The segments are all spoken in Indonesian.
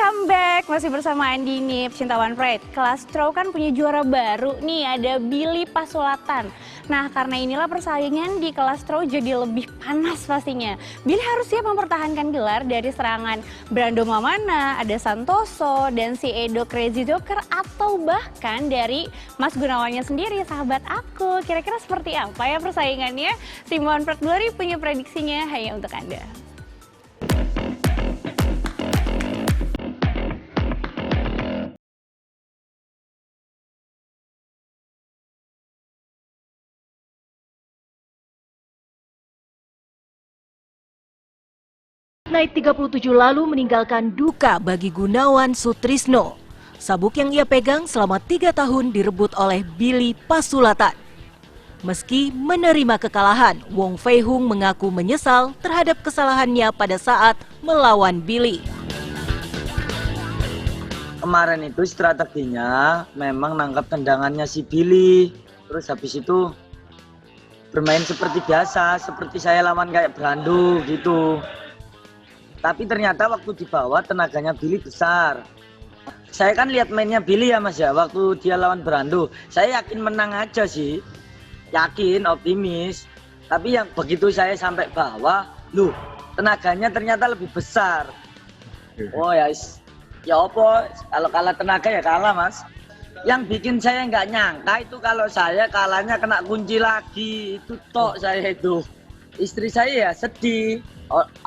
Welcome back, masih bersama Andini, pecinta One Pride. Kelas Strow kan punya juara baru nih, ada Billy Pasulatan. Nah, karena inilah persaingan di kelas Strow jadi lebih panas pastinya. Billy harus siap mempertahankan gelar dari serangan Brando Mamana, ada Santoso, dan si Edo Crazy Joker, atau bahkan dari Mas Gunawannya sendiri, sahabat aku. Kira-kira seperti apa ya persaingannya? Tim One Pride Glory punya prediksinya hanya untuk Anda. Night 37 lalu meninggalkan duka bagi Gunawan Sutrisno. Sabuk yang ia pegang selama 3 tahun direbut oleh Billy Pasulatan. Meski menerima kekalahan, Wong Fei Hung mengaku menyesal terhadap kesalahannya pada saat melawan Billy. Kemarin itu strateginya memang nangkap tendangannya si Billy. Terus habis itu bermain seperti biasa, seperti saya lawan kayak Brando gitu. Tapi ternyata waktu di bawah tenaganya Billy besar. Saya kan lihat mainnya Billy ya Mas ya, waktu dia lawan Brando. Saya yakin menang aja sih, yakin, optimis. Tapi yang begitu saya sampai bawah, loh tenaganya ternyata lebih besar. Oh ya, ya apa, kalau kalah tenaga ya kalah Mas. Yang bikin saya nggak nyangka itu kalau saya kalahnya kena kunci lagi, itu tok saya itu. Istri saya ya sedih.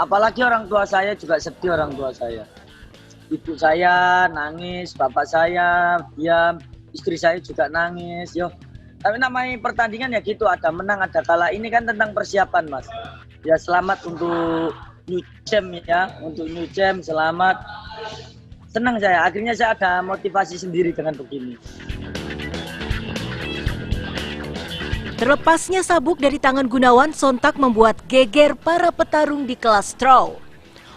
Apalagi orang tua saya juga sedih, orang tua saya. Ibu saya nangis, bapak saya diam, istri saya juga nangis. Yo, tapi namanya pertandingan ya gitu, ada menang, ada kalah. Ini kan tentang persiapan, Mas. Ya selamat untuk New Jam ya, untuk New Jam selamat. Senang saya, akhirnya saya ada motivasi sendiri dengan begini. Terlepasnya sabuk dari tangan Gunawan sontak membuat geger para petarung di kelas Strow.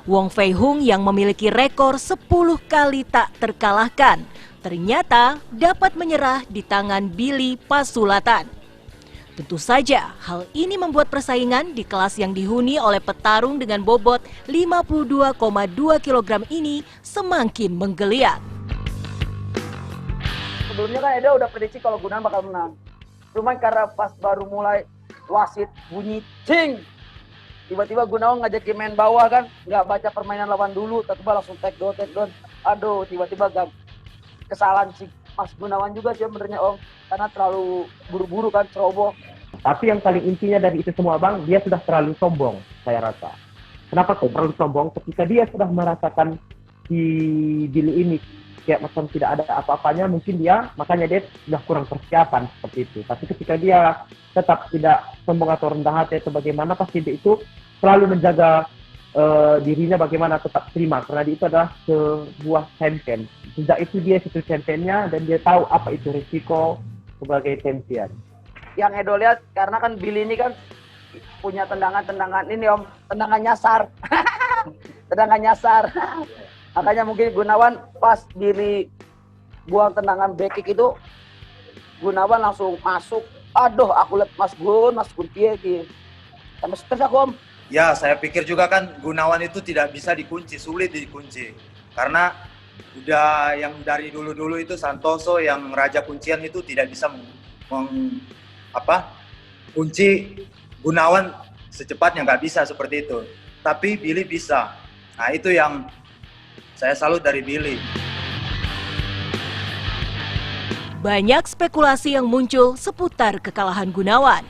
Wong Fei Hung yang memiliki rekor 10 kali tak terkalahkan, ternyata dapat menyerah di tangan Billy Pasulatan. Tentu saja hal ini membuat persaingan di kelas yang dihuni oleh petarung dengan bobot 52,2 kg ini semakin menggeliat. Sebelumnya kan Edo udah prediksi kalau Gunawan bakal menang. Cuman karena pas baru mulai wasit bunyi cing, tiba-tiba Gunawan ngajakin main bawah kan, nggak baca permainan lawan dulu, tiba-tiba langsung take down. Aduh, tiba-tiba kesalahan si Mas Gunawan juga sih sebenarnya Om, karena terlalu buru-buru kan, ceroboh. Tapi yang paling intinya dari itu semua Bang, dia sudah terlalu sombong, saya rasa. Kenapa kok terlalu sombong? Ketika dia sudah merasakan si Billy ini kayak macam tidak ada apa-apanya, mungkin makanya dia sudah kurang persiapan seperti itu. Tapi ketika dia tetap tidak sombong atau rendah hati atau bagaimana, pasti dia itu selalu menjaga dirinya bagaimana tetap terima, karena dia itu adalah sebuah champion. Sejak itu dia itu championnya dan dia tahu apa itu risiko sebagai champion. Yang Edo lihat, karena kan Billy ini kan punya tendangan ini Om, tendangan nyasar. Tendangan nyasar. Makanya mungkin Gunawan pas Billy buang tendangan back kick itu, Gunawan langsung masuk. Aduh, aku lihat Mas Gun piye. Tambah stres aku Om. Ya, saya pikir juga kan Gunawan itu tidak bisa dikunci, sulit dikunci. Karena udah yang dari dulu-dulu itu Santoso yang raja kuncian itu tidak bisa kunci Gunawan secepatnya, nggak bisa seperti itu. Tapi Billy bisa. Nah, itu yang saya salut dari Billy. Banyak spekulasi yang muncul seputar kekalahan Gunawan.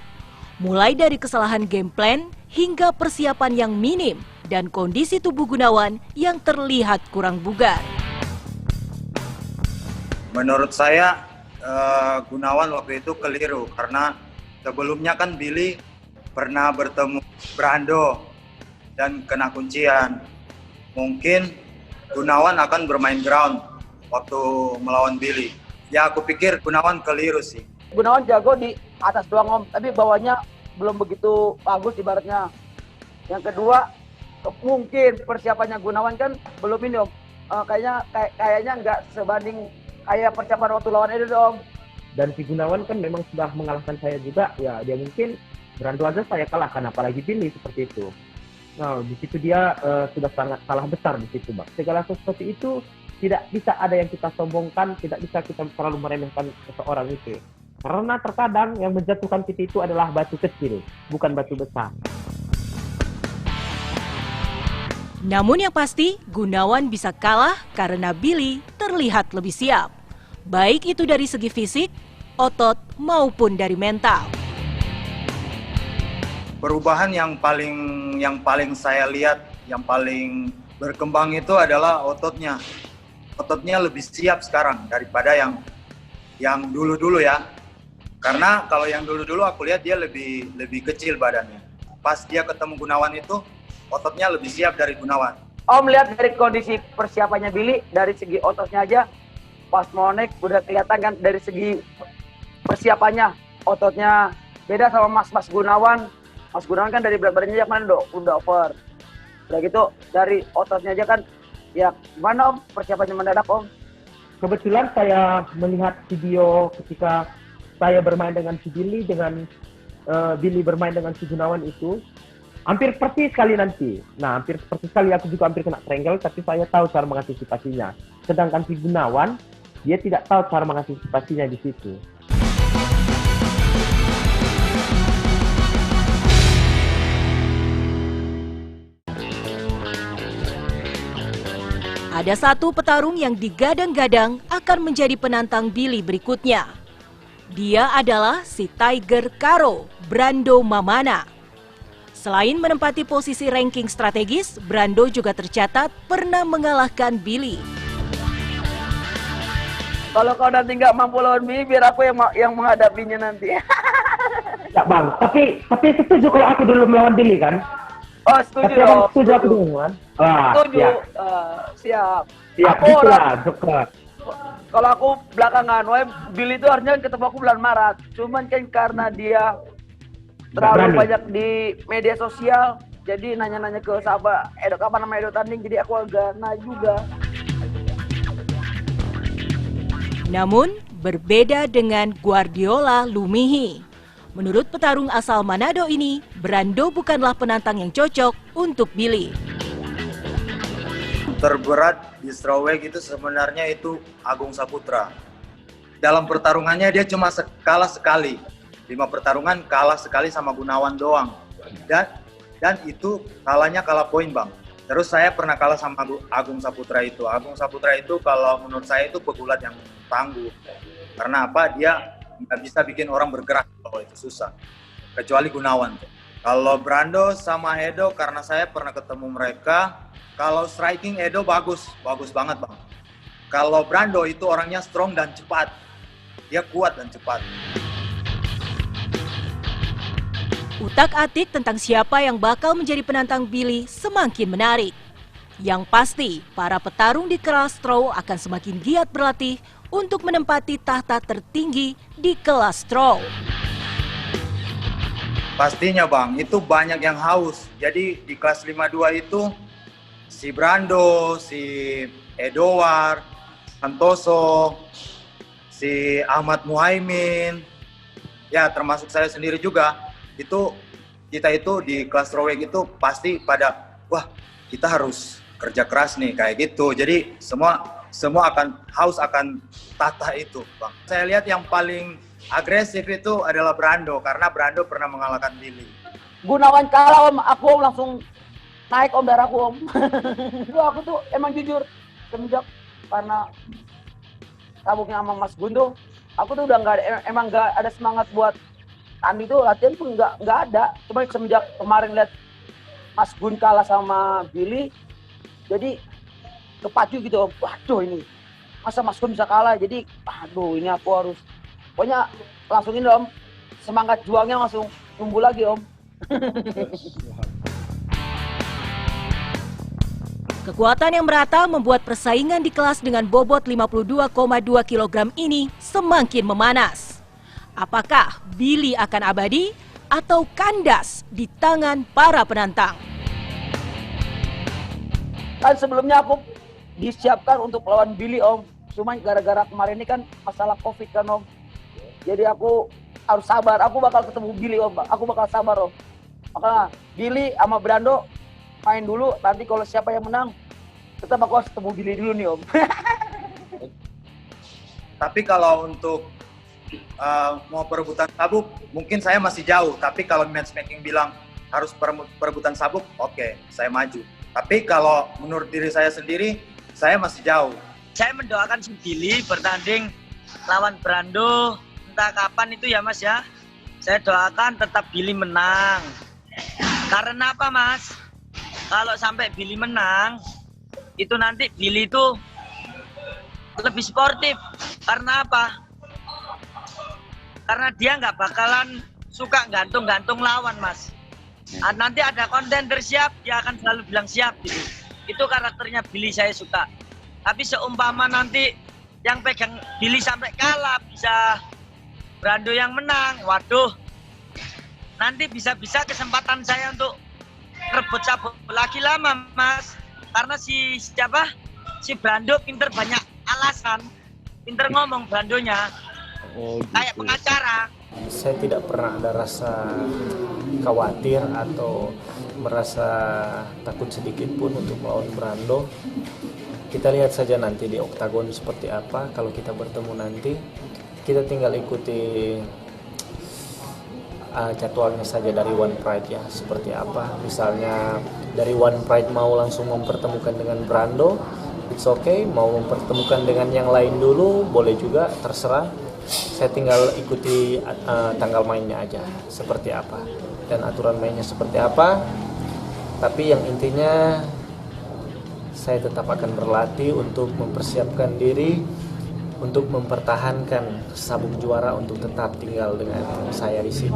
Mulai dari kesalahan game plan hingga persiapan yang minim dan kondisi tubuh Gunawan yang terlihat kurang bugar. Menurut saya Gunawan waktu itu keliru karena sebelumnya kan Billy pernah bertemu Brando dan kena kuncian. Mungkin Gunawan akan bermain ground waktu melawan Billy. Ya aku pikir Gunawan keliru sih. Gunawan jago di atas doang Om, tapi bawahnya belum begitu bagus ibaratnya. Yang kedua, mungkin persiapannya Gunawan kan belum ini Om. Kayaknya nggak sebanding kayak persiapan waktu lawan Edo Om. Dan si Gunawan kan memang sudah mengalahkan saya juga, ya dia mungkin Brando aja saya kalahkan, apalagi Billy seperti itu. Nah, di situ dia sudah sangat salah besar di situ, Bang. Segala sesuatu itu tidak bisa ada yang kita sombongkan, tidak bisa kita terlalu meremehkan seseorang itu. Karena terkadang yang menjatuhkan kita itu adalah batu kecil, bukan batu besar. Namun yang pasti, Gunawan bisa kalah karena Billy terlihat lebih siap. Baik itu dari segi fisik, otot, maupun dari mental. Perubahan yang paling saya lihat, yang paling berkembang itu adalah ototnya. Ototnya lebih siap sekarang daripada yang dulu-dulu ya. Karena kalau yang dulu-dulu aku lihat dia lebih kecil badannya. Pas dia ketemu Gunawan itu, ototnya lebih siap dari Gunawan. Om lihat dari kondisi persiapannya Billy, dari segi ototnya aja, pas mau naik udah kelihatan kan dari segi persiapannya, ototnya beda sama Mas Gunawan. Mas Gunawan kan dari berat badannya aja kan udah over. Udah gitu dari ototnya aja kan, ya gimana Om persiapannya mendadak Om? Kebetulan saya melihat video ketika saya bermain dengan si Billy, dengan Billy bermain dengan si Gunawan itu, hampir persis sekali nanti. Nah, hampir persis sekali aku juga hampir kena triangle, tapi saya tahu cara mengantisipasinya. Sedangkan si Gunawan, dia tidak tahu cara mengantisipasinya di situ. Ada satu petarung yang digadang-gadang akan menjadi penantang Billy berikutnya. Dia adalah si Tiger Karo, Brando Mamana. Selain menempati posisi ranking strategis, Brando juga tercatat pernah mengalahkan Billy. Kalau kau nanti nggak mampu lawan Billy, biar aku yang menghadapinya nanti. Ya Bang, tapi setuju kalau aku dulu melawan Billy kan? Oh setuju Tapi dong. setuju aku dulu kan? Setuju. Ya. Siap. Siap, Aku gitulah, Joker. kalau aku belakangan, Billy itu harusnya ketemu aku bulan Maret. Cuman kan karena dia terlalu berani. banyak di media sosial, jadi nanya-nanya ke sahabat Edo kapan nama Edo tanding, jadi aku agak juga. Namun, berbeda dengan Guardiola Lumihi. Menurut petarung asal Manado ini, Brando bukanlah penantang yang cocok untuk Billy. Terberat di strawweight itu sebenarnya itu Agung Saputra. Dalam pertarungannya dia cuma kalah sekali. 5 pertarungan kalah sekali sama Gunawan doang. Dan itu kalahnya kalah poin Bang. Terus saya pernah kalah sama Agung Saputra itu. Agung Saputra itu kalau menurut saya itu pegulat yang tangguh. Karena apa? Dia nggak bisa bikin orang bergerak kalau itu susah. Kecuali Gunawan. Kalau Brando sama Edo karena saya pernah ketemu mereka. Kalau striking Edo bagus banget Bang. Kalau Brando itu orangnya strong dan cepat. Dia kuat dan cepat. Utak-atik tentang siapa yang bakal menjadi penantang Billy semakin menarik. Yang pasti, para petarung di kelas Straw akan semakin giat berlatih untuk menempati tahta tertinggi di kelas Straw. Pastinya Bang, itu banyak yang haus. Jadi di kelas 52 itu si Brando, si Edowar, Santoso, si Ahmad Muhaimin, ya termasuk saya sendiri juga, kita itu di kelas strawweight itu pasti pada wah kita harus kerja keras nih kayak gitu. Jadi semua akan haus akan tahta itu Bang. Saya lihat yang paling agresif itu adalah Brando karena Brando pernah mengalahkan Billy. Gunawan kalah Om, aku langsung naik Om darahku Om. Aku tuh emang jujur semenjak karena tabuknya sama Mas Gundo, aku tuh udah emang nggak ada semangat buat tanding tuh, latihan pun nggak ada. Cuma semenjak kemarin lihat Mas Gun kalah sama Billy, jadi kepacu gitu Om. Waduh ini masa Mas Gun bisa kalah, jadi aduh ini aku harus pokoknya langsung ini Om, semangat juangnya langsung tumbuh lagi Om. Kekuatan yang merata membuat persaingan di kelas dengan bobot 52,2 kg ini semakin memanas. Apakah Billy akan abadi atau kandas di tangan para penantang? Kan sebelumnya aku disiapkan untuk melawan Billy Om. Cuma gara-gara kemarin ini kan masalah Covid kan Om. Jadi aku harus sabar. Aku bakal ketemu Billy Om. Aku bakal sabar Om. Makanya Billy sama Brando main dulu. Nanti kalau siapa yang menang, tetap aku harus ketemu Billy dulu nih Om. Tapi kalau untuk mau perebutan sabuk, mungkin saya masih jauh. Tapi kalau matchmaking bilang harus perebutan sabuk, oke, saya maju. Tapi kalau menurut diri saya sendiri, saya masih jauh. Saya mendoakan si Billy bertanding lawan Brando, entah kapan itu ya Mas ya. Saya doakan tetap Billy menang. Karena apa Mas? Kalau sampai Billy menang, itu nanti Billy itu lebih sportif. Karena apa? Karena dia nggak bakalan suka gantung-gantung lawan Mas. Nanti ada kontender siap, dia akan selalu bilang siap gitu. Itu karakternya Billy saya suka. Tapi seumpama nanti yang pegang Billy sampai kalah, bisa Brando yang menang, waduh. Nanti bisa-bisa kesempatan saya untuk rebut sabuk lagi lama Mas. Karena si Brando pinter banyak alasan, pinter ngomong Brandonya, kayak pengacara. Saya tidak pernah ada rasa khawatir atau merasa takut sedikit pun untuk melawan Brando. Kita lihat saja nanti di oktagon seperti apa. Kalau kita bertemu nanti, kita tinggal ikuti jadwalnya saja dari One Pride ya, seperti apa. Misalnya dari One Pride mau langsung mempertemukan dengan Brando, it's okay. Mau mempertemukan dengan yang lain dulu, boleh juga, terserah. Saya tinggal ikuti tanggal mainnya aja, seperti apa. Dan aturan mainnya seperti apa. Tapi yang intinya, saya tetap akan berlatih untuk mempersiapkan diri untuk mempertahankan sabuk juara untuk tetap tinggal dengan saya di sini.